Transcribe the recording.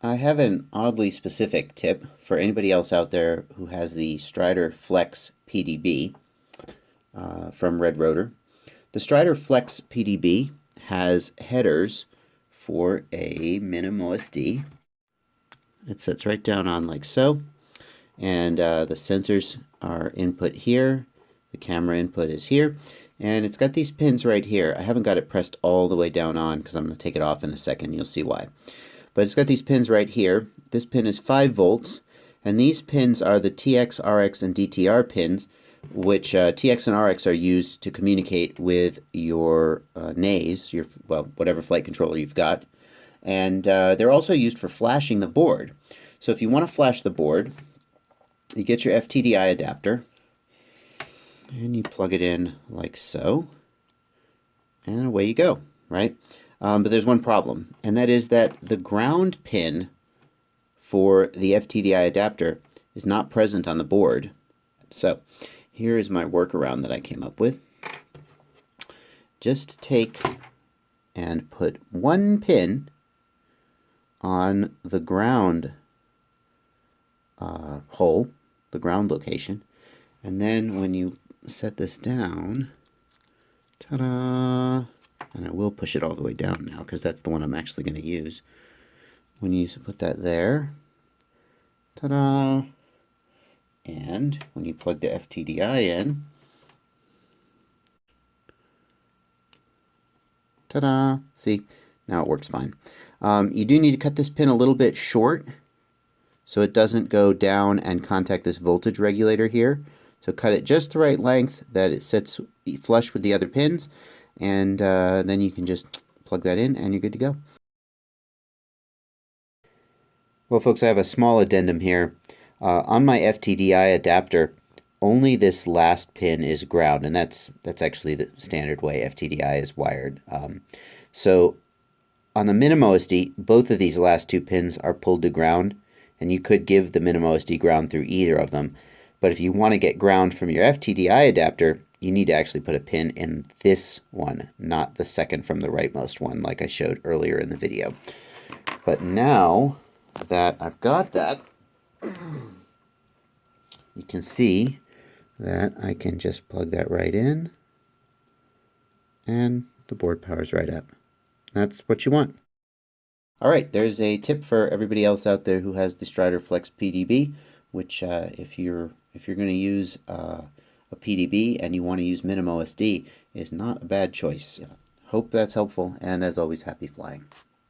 I have an oddly specific tip for anybody else out there who has the Strider Flex PDB from RedRotor. The Strider Flex PDB has headers for a MinimOSD. It sits right down on like so, and the sensors are input here, the camera input is here, and it's got these pins right here. I haven't got it pressed all the way down on because I'm going to take it off in a second. You'll see why. But it's got these pins right here. This pin is 5 volts, and these pins are the TX, RX, and DTR pins, which TX and RX are used to communicate with your NAS, well, whatever flight controller you've got. And they're also used for flashing the board. So if you want to flash the board, you get your FTDI adapter, and you plug it in like so, and away you go, right? But there's one problem, and that is that the ground pin for the FTDI adapter is not present on the board. So here is my workaround that I came up with. Just take and put one pin on the ground hole, the ground location, and then when you set this down, ta-da! And I will push it all the way down now because that's the one I'm actually going to use. When you put that there, ta-da! And when you plug the FTDI in, ta-da! See, now it works fine. You do need to cut this pin a little bit short so it doesn't go down and contact this voltage regulator here. So cut it just the right length that it sits flush with the other pins, and then you can just plug that in and you're good to go. Well, folks, I have a small addendum here. On my FTDI adapter, only this last pin is ground, and that's actually the standard way FTDI is wired. So on the MinimOSD, both of these last two pins are pulled to ground, and you could give the MinimOSD ground through either of them. But if you want to get ground from your FTDI adapter, you need to actually put a pin in this one, not the second from the rightmost one like I showed earlier in the video. But now that I've got that, you can see that I can just plug that right in and the board powers right up. That's what you want. Alright, there's a tip for everybody else out there who has the Strider Flex PDB, which if you're going to use a PDB and you want to use MinimOSD, is not a bad choice. Hope that's helpful, and as always, happy flying.